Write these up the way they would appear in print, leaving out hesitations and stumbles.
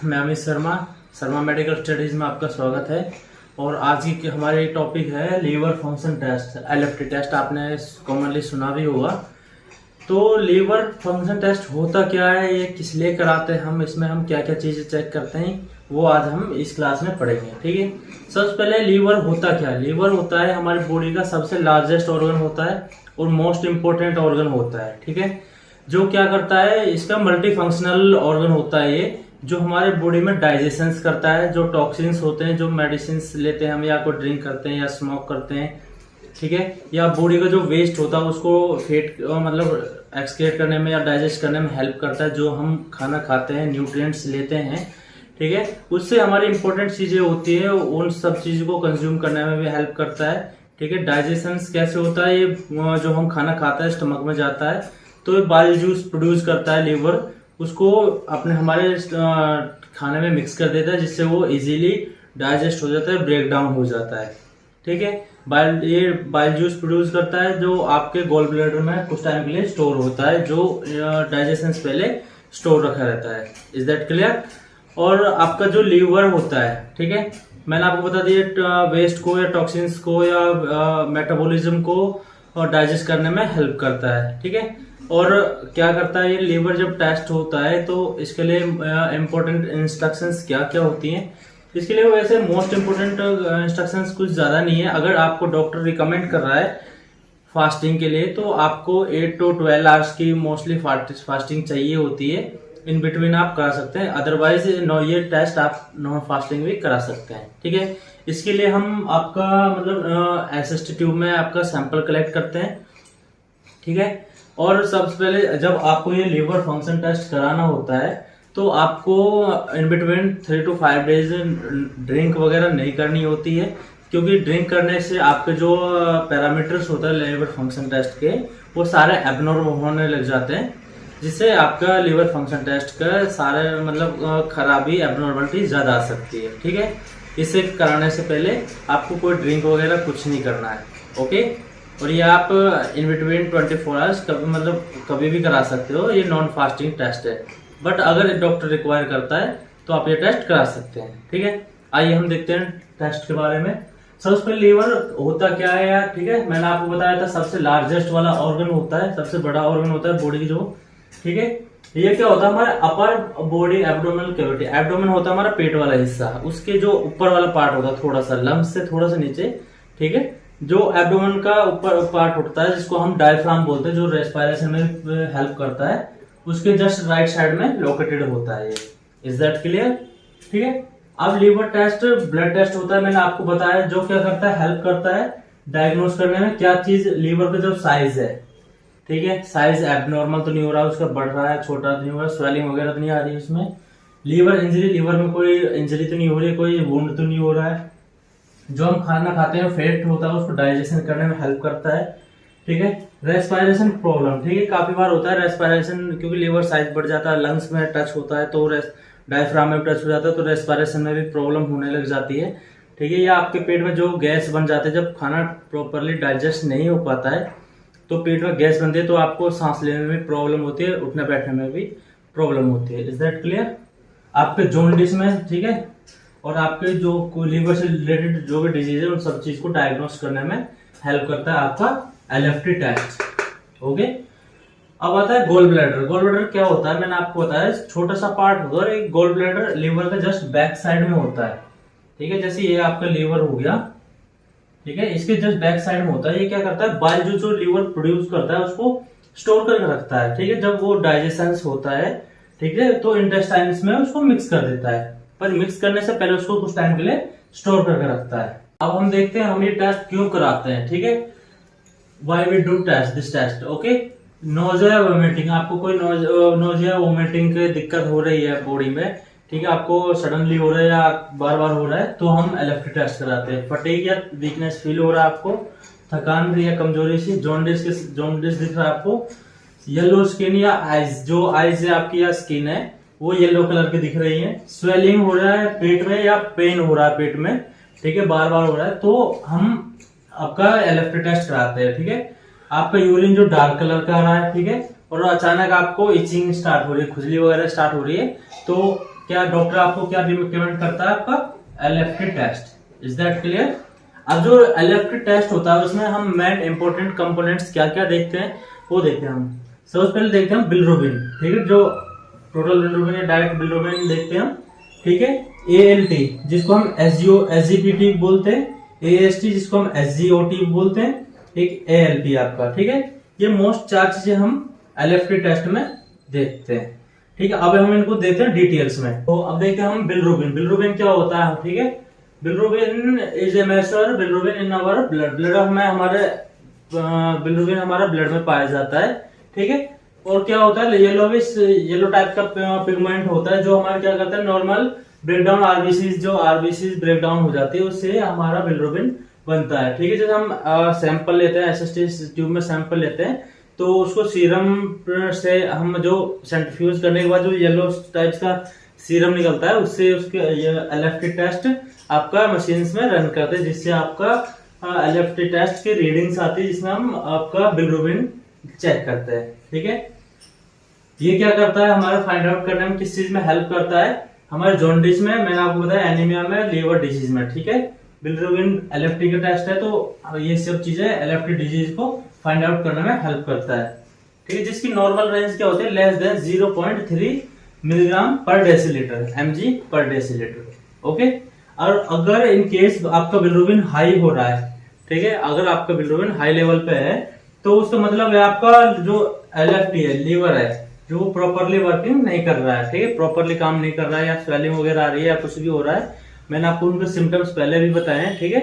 मैं Amit Sharma Sharma medical studies में आपका स्वागत है। और आज की हमारी टॉपिक है liver function test, LFT test. आपने कॉमनली सुना भी होगा। तो लीवर फंक्शन टेस्ट होता क्या है, ये किस लिए कराते हैं इसमें हम क्या क्या चीजें चेक करते हैं, वो आज हम इस क्लास में पढ़ेंगे। ठीक है, सबसे पहले लीवर होता क्या है। लीवर होता है हमारी बॉडी का सबसे लार्जेस्ट ऑर्गन होता है और मोस्ट इम्पोर्टेंट ऑर्गन होता है। ठीक है, जो क्या करता है, इसका मल्टी फंक्शनल ऑर्गन होता है ये, जो हमारे बॉडी में डाइजेशन करता है। जो टॉक्सिन्स होते हैं, जो मेडिसिन लेते हैं हम, या कोई ड्रिंक करते हैं या स्मोक करते हैं, ठीक है, या बॉडी का जो वेस्ट होता है उसको फेट मतलब एक्सक्रीट करने में या डाइजेस्ट करने में हेल्प करता है। जो हम खाना खाते हैं, न्यूट्रिएंट्स लेते हैं, ठीक है, उससे हमारी इंपॉर्टेंट चीजें होती है, उन सब चीजों को कंज्यूम करने में भी हेल्प करता है। ठीक है, डाइजेशन कैसे होता है, ये जो हम खाना खाता है स्टमक में जाता है तो ये बाइल जूस प्रोड्यूस करता है लीवर, उसको अपने हमारे खाने में मिक्स कर देता है, जिससे वो इजीली डाइजेस्ट हो जाता है, ब्रेक डाउन हो जाता है। ठीक है, ये बाइल जूस प्रोड्यूस करता है जो आपके गॉल ब्लैडर में कुछ टाइम के लिए स्टोर होता है, जो डाइजेशन से पहले स्टोर रखा रहता है। Is that clear. और आपका जो लीवर होता है, ठीक है, मैंने आपको बता दिया वेस्ट को या टॉक्सिन्स को या मेटाबॉलिज्म को डाइजेस्ट करने में हेल्प करता है। ठीक है, और क्या करता है ये लीवर जब टेस्ट होता है तो इसके लिए इम्पोर्टेंट इंस्ट्रक्शंस क्या क्या होती हैं। इसके लिए वैसे मोस्ट इम्पोर्टेंट इंस्ट्रक्शंस कुछ ज्यादा नहीं है। अगर आपको डॉक्टर रिकमेंड कर रहा है फास्टिंग के लिए तो आपको 8 to 12 आवर्स की मोस्टली फास्टिंग चाहिए होती है। इन बिटवीन आप करा सकते हैं, अदरवाइज ये टेस्ट आप नॉन फास्टिंग भी करा सकते हैं। ठीक है, इसके लिए हम आपका मतलब एसएसटी ट्यूब में आपका सैंपल कलेक्ट करते हैं। ठीक है, और सबसे पहले जब आपको ये लीवर फंक्शन टेस्ट कराना होता है तो आपको in between 3 to 5 days drink वगैरह नहीं करनी होती है, क्योंकि ड्रिंक करने से आपके जो पैरामीटर्स होता है लीवर फंक्शन टेस्ट के, वो सारे एबनॉर्मल होने लग जाते हैं, जिससे आपका लीवर फंक्शन टेस्ट का सारे मतलब खराबी एबनॉर्मलिटी ज्यादा आ सकती है। ठीक है, इसे कराने से पहले आपको कोई ड्रिंक वगैरह कुछ नहीं करना है। ओके, और ये आप इन बिटवीन 24 आवर्स कभी भी करा सकते हो। ये नॉन फास्टिंग टेस्ट है, बट अगर डॉक्टर रिक्वायर करता है तो आप ये टेस्ट करा सकते हैं। ठीक है, आइए हम देखते हैं टेस्ट के बारे में। सबसे पहले लीवर होता क्या है यार। ठीक है, मैंने आपको बताया था सबसे लार्जेस्ट वाला ऑर्गन होता है, सबसे बड़ा ऑर्गन होता है बॉडी की जो। ठीक है, ये क्या होता है हमारा upper body abdominal cavity. Abdomen होता है हमारा पेट वाला हिस्सा, उसके जो ऊपर वाला पार्ट होता है थोड़ा सा लंग्स से थोड़ा सा नीचे। ठीक है, जो एब्डोमेन का ऊपर पार्ट होता है जिसको हम डायफ्राम बोलते हैं, जो रेस्पिरेशन में हेल्प करता है, उसके जस्ट राइट साइड में लोकेटेड होता है ये। Is that clear. ठीक है, अब लीवर टेस्ट ब्लड टेस्ट होता है, मैंने आपको बताया, जो क्या करता है, हेल्प करता है डायग्नोस करने में क्या चीज, लीवर का जो साइज है। ठीक है, साइज एबनॉर्मल तो नहीं हो रहा, उसका बढ़ रहा है, छोटा तो नहीं हो रहा, स्वेलिंग वगैरह तो नहीं आ रही है उसमें। लीवर इंजरी, लीवर में कोई इंजरी तो नहीं हो रही है, कोई वुंड तो नहीं हो रहा है। जो हम खाना खाते हैं फैट होता है, उसको डाइजेशन करने में हेल्प करता है। ठीक है, रेस्पिरेशन प्रॉब्लम, ठीक है, काफी बार होता है रेस्पिरेशन, क्योंकि लीवर साइज बढ़ जाता है, लंग्स में टच होता है तो डायफ्राम में टच हो जाता है, तो रेस्पिरेशन में भी प्रॉब्लम होने लग जाती है। ठीक है, या आपके पेट में जो गैस बन जाते हैं, जब खाना प्रॉपरली डाइजेस्ट नहीं हो पाता है तो पेट में गैस बनती है, तो आपको सांस लेने में प्रॉब्लम होती है, उठने बैठने में भी प्रॉब्लम होती है। Is that clear. आपके जॉन्डिस में, ठीक है, और आपके जो लीवर से रिलेटेड जो भी डिजीज है उन सब चीज को डायग्नोस करने में हेल्प करता है आपका एलएफटी टेस्ट। ओके, अब आता है गोल ब्लैडर। गोल ब्लैडर क्या होता है, मैंने आपको बताया, छोटा सा पार्ट होता है। एक गोल ब्लैडर लीवर का जस्ट बैक साइड में होता है। ठीक है, जैसे ये आपका लीवर हो गया, ठीक है, इसके जस्ट बैक साइड में होता है। ये क्या करता है, बाइल जो लीवर प्रोड्यूस करता है उसको स्टोर करके रखता है। ठीक है, जब वो डाइजेशन होता है, ठीक है, तो इंटेस्टाइन्स में उसको मिक्स कर देता है, पर मिक्स करने से पहले उसको कुछ टाइम के लिए स्टोर करके रखता है। अब हम देखते हैं हम ये टेस्ट क्यों कराते हैं। ठीक है, why we do test this test. Okay, nausea vomiting, आपको कोई नोजिया वोमिटिंग की दिक्कत हो रही है बॉडी में, ठीक है, आपको सडनली हो रहा है या बार बार हो रहा है, तो हम एलएफटी टेस्ट कराते हैं। फटीग या वीकनेस फील हो रहा है आपको, थकान या कमजोरी सी, जॉन्डिस दिख रहा है आपको, येलो स्किन या आइज, जो आइज है आपकी या स्किन है वो येलो कलर की दिख रही है, स्वेलिंग हो रहा है पेट में या पेन हो रहा है पेट में, ठीक है, बार बार हो रहा है, तो हम आपका एलएफटी टेस्ट कराते हैं। ठीक है, आपका यूरिन जो डार्क कलर का आ रहा है, ठीक है, और अचानक आपको इचिंग स्टार्ट हो रही है, खुजली वगैरह स्टार्ट हो रही है, तो क्या डॉक्टर आपको क्या रिकमेंड करता है, आपका LFT test. Is that clear. अब जो LFT टेस्ट होता है उसमें हम मेन इंपॉर्टेंट कंपोनेंट्स क्या क्या देखते हैं वो देखते हैं हम। सबसे पहले देखते हैं बिलिरुबिन, ठीक है, जो टोटल बिलिरुबिन या डायरेक्ट बिलिरुबिन देखते हैं हम, ठीक है। ALT जिसको हम SGPT बोलते हैं, AST जिसको हम SGOT बोलते हैं, एक ALP आपका, ठीक है। ये मोस्ट 4 चीजें हम LFT टेस्ट में देखते हैं, ठीक है। अब हम इनको देखते हैं डिटेल्स में। तो अब देखते हैं हम बिलिरुबिन। बिलिरुबिन क्या होता है, ठीक है। Bilirubin is a major bilirubin in our blood. Blood में हमारे बिलिरुबिन हमारा ब्लड में पाया जाता है, ठीक है। और क्या होता है, येलो टाइप का पिगमेंट होता है जो हमारे क्या करता है, नॉर्मल ब्रेकडाउन आरबीसीज, जो आरबीसीज ब्रेकडाउन हो जाती है उससे हमारा बिलिरुबिन बनता है, ठीक है। जैसे हम सैंपल लेते हैं, SST ट्यूब में सैंपल लेते हैं, तो उसको सीरम से हम जो सेंट्रीफ्यूज करने के बाद जो येलो टाइप्स का सीरम निकलता है उससे उसके LFT टेस्ट आपका मशीन में रन करते हैं, जिससे आपका LFT टेस्ट की रीडिंग्स आती है, जिसमें हम आपका बिलिरुबिन चेक करते हैं, ठीक है। ये क्या करता है, हमारा फाइंड आउट करने में किस चीज में हेल्प करता है, हमारे जॉन्डिस में, मैंने आपको बताया एनीमिया में, लीवर डिजीज में, ठीक है। बिलिरुबिन LFT का टेस्ट है, तो ये सब चीजें LFT डिजीज को फाइंड आउट करने में हेल्प करता है, ठीक है। जिसकी नॉर्मल रेंज क्या होती है, लेस देन 0.3 मिलीग्राम पर डेसीलीटर, mg पर डेसीलीटर, ओके। और अगर इन केस आपका बिलिरुबिन हाई हो रहा है, ठीक है, अगर आपका बिलिरुबिन हाई लेवल पे है, तो उसका मतलब है आपका जो LFT है, लीवर है, जो प्रॉपरली वर्किंग नहीं कर रहा है, ठीक है, प्रॉपरली काम नहीं कर रहा है, या स्वेलिंग वगैरह आ रही है या कुछ भी हो रहा है। मैंने आपको उनके सिम्टम्स पहले भी बताए हैं, ठीक है।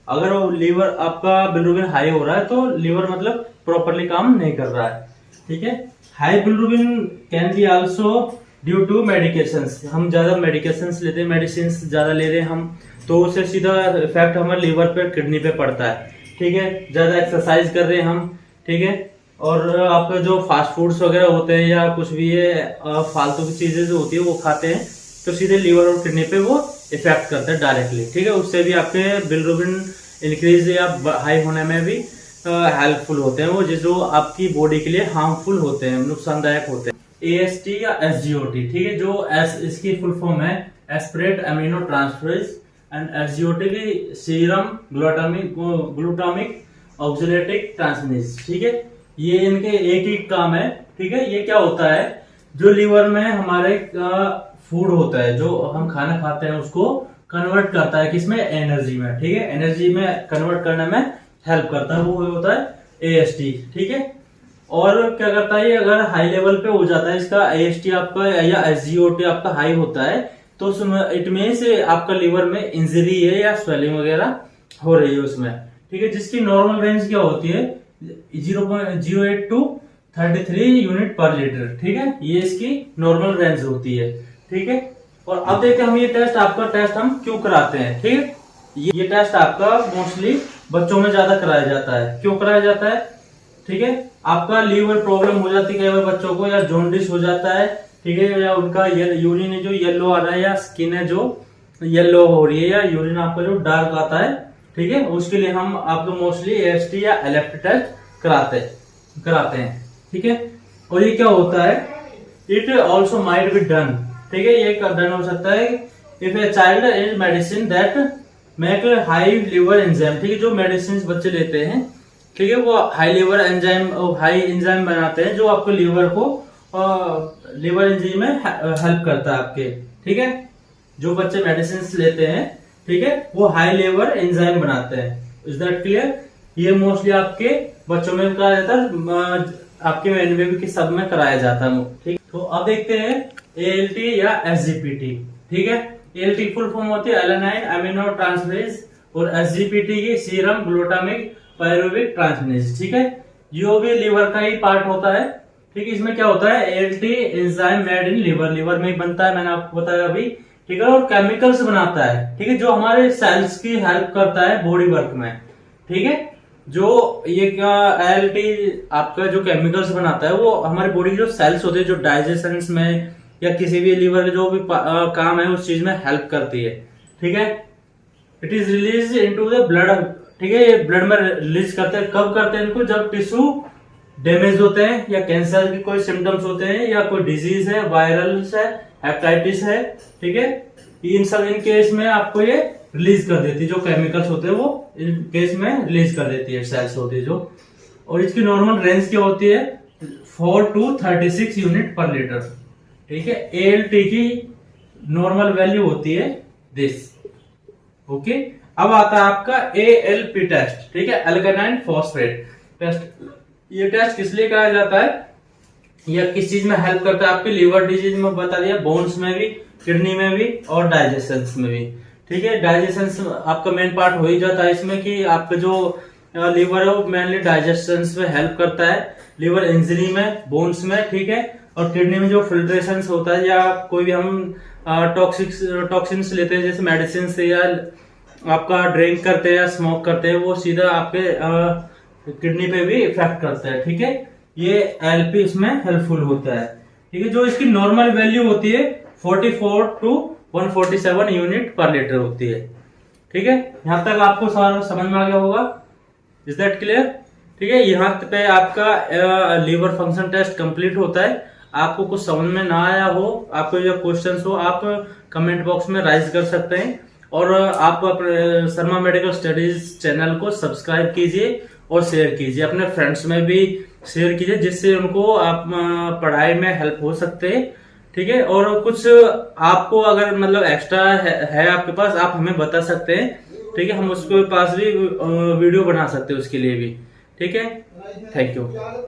अगर वो लीवर आपका बिलिरुबिन हाई हो रहा है तो लीवर मतलब प्रॉपरली काम नहीं कर रहा है, ठीक है। High bilirubin can be also due to medications. हम ज्यादा मेडिकेशंस लेते हैं, मेडिसिन ज्यादा ले रहे हैं हम, तो उससे सीधा इफेक्ट हमारे लीवर पे, किडनी पे पड़ता है, ठीक है। ज्यादा एक्सरसाइज कर रहे हैं हम, ठीक है, और आपका जो फास्ट फूड्स वगैरह होते हैं या कुछ भी ये फालतू की चीजें जो होती है वो खाते हैं, तो सीधे लीवर और किडनी पे वो इफेक्ट करता है डायरेक्टली, ठीक है। उससे भी आपके बिलिरुबिन इंक्रीज या हाई होने में भी हेल्पफुल होते हैं वो, जो आपकी बॉडी के लिए हार्मफुल होते हैं, नुकसानदायक होते हैं। AST या SGOT, ठीक है, जो इसकी फुल फॉर्म है aspirate amino transferase, and SGOT की सीरम ग्लूटामिक ऑक्सलेटिक ट्रांसफरेज, ठीक है। ये इनके एक ही काम है, ठीक है। ये क्या होता है, जो लीवर में हमारे फूड होता है, जो हम खाना खाते हैं, उसको कन्वर्ट करता है किसमें, एनर्जी में, ठीक है। एनर्जी में कन्वर्ट करने में हेल्प करता है, वो होता है AST, ठीक है। और क्या करता है, ये अगर हाई लेवल पे हो जाता है इसका AST आपका या SGOT आपका हाई होता है, तो इट मींस आपका लीवर में इंजरी है या स्वेलिंग वगैरह हो रही है उसमें, ठीक है। जिसकी नॉर्मल रेंज क्या होती है, 0.08 to 33 यूनिट पर लीटर, ठीक है। ये इसकी नॉर्मल रेंज होती है, ठीक है। और अब देखते हैं हम ये टेस्ट, आपका टेस्ट हम क्यों कराते हैं, ठीक है। ये टेस्ट आपका मोस्टली बच्चों में ज्यादा कराया जाता है। क्यों कराया जाता है, ठीक है। आपका लीवर प्रॉब्लम हो जाती है कई बार बच्चों को, या जॉन्डिस हो जाता है, ठीक है, या उनका यूरिन जो येलो आ रहा है, या स्किन है जो येलो हो रही है, या यूरिन आपका जो डार्क आता है, ठीक है, उसके लिए हम आपको मोस्टली AST या LFT टेस्ट कराते हैं, ठीक है। और ये क्या होता है, it also might be done, ठीक है, ये डन हो सकता है if a child is medicine that make high liver enzyme, ठीक है। जो मेडिसिन बच्चे लेते हैं, ठीक है, वो हाई एंजाइम बनाते हैं, जो आपको लीवर को लीवर एंजाइम में हेल्प करता है आपके, ठीक है। जो बच्चे मेडिसिन लेते हैं, ठीक है, वो हाई लेवल एंजाइम बनाते हैं। Is that clear. ये मोस्टली आपके बच्चों में कराया जाता है, आपके बेबी के सब में कराया जाता है, ठीक। तो अब देखते हैं ALT या SGPT, ठीक है। ALT फुल फॉर्म होती है एलेनाइन अमीनो ट्रांसफरेज, और SGPT की सीरम ग्लूटामिक पायरुविक ट्रांसफरेज, ठीक है। जो भी लीवर का ही पार्ट होता है, ठीक है। इसमें क्या होता है, ALT enzyme made in liver में ही बनता है, मैंने आपको बताया अभी, ठीक है। और केमिकल्स बनाता है, ठीक है, जो हमारे सेल्स की हेल्प करता है बॉडी वर्क में, ठीक है। जो ये ALT आपका जो केमिकल्स बनाता है, वो हमारी बॉडी जो सेल्स होते हैं, जो डाइजेशन में या किसी भी लीवर जो भी काम है उस चीज में हेल्प करती है, ठीक है। It is release into the blood, ठीक है। ये ब्लड में रिलीज करते हैं, कब करते हैं इनको, जब टिश्यू डैमेज होते हैं, या कैंसर के कोई सिम्टम्स होते हैं, या कोई डिजीज है, वायरल है, हेपेटाइटिस है, ठीक है, इन केस में आपको ये रिलीज कर देती है, जो केमिकल्स होते हैं वो इन केस में रिलीज कर देती है, सेल्स होती है जो। और इसकी नॉर्मल रेंज क्या होती है 4 to 36 यूनिट पर लीटर, ठीक है। ALT की नॉर्मल वैल्यू होती है दिस, ओके। अब आता है आपका ALP टेस्ट, ठीक है, अल्कालाइन फॉस्फेट टेस्ट। ये टेस्ट किस लिए कराया जाता है या किस चीज में हेल्प करता है? आपके लीवर डिजीज में बता दिया, बोन्स में भी, किडनी में भी और डाइजेशन में भी, ठीक है। डाइजेशन आपका मेन पार्ट हो ही जाता है इसमें कि आपका जो लीवर है वो मेनली डाइजेशन में हेल्प करता है, लीवर इंजरी में, बोन्स में, ठीक है। और किडनी में जो फिल्ट्रेशन होता है या कोई भी हम टॉक्सिन्स लेते हैं जैसे मेडिसिन से या आपका ड्रिंक करते हैं या स्मोक करते हैं, वो सीधा आपके किडनी पे भी इफेक्ट करता है, ठीक है। ये एलपी इसमें हेल्पफुल होता है, ठीक है। जो इसकी नॉर्मल वैल्यू होती है 44 to 147 यूनिट पर लीटर होती है, ठीक है। यहां तक आपको सारा समझ में आ गया होगा, इज दैट क्लियर? ठीक है, यहाँ पे आपका लीवर फंक्शन टेस्ट कंप्लीट होता है। आपको कुछ समझ में ना आया हो, आपको जो क्वेश्चंस हो, आप कमेंट बॉक्स में राइज कर सकते हैं। और आप अपने शर्मा मेडिकल स्टडीज चैनल को सब्सक्राइब कीजिए और शेयर कीजिए, अपने फ्रेंड्स में भी शेयर कीजिए, जिससे उनको आप पढ़ाई में हेल्प हो सकते हैं, ठीक है। और कुछ आपको अगर मतलब एक्स्ट्रा है आपके पास, आप हमें बता सकते हैं, ठीक है। हम उसके पास भी वीडियो बना सकते हैं उसके लिए भी, ठीक है। Thank you.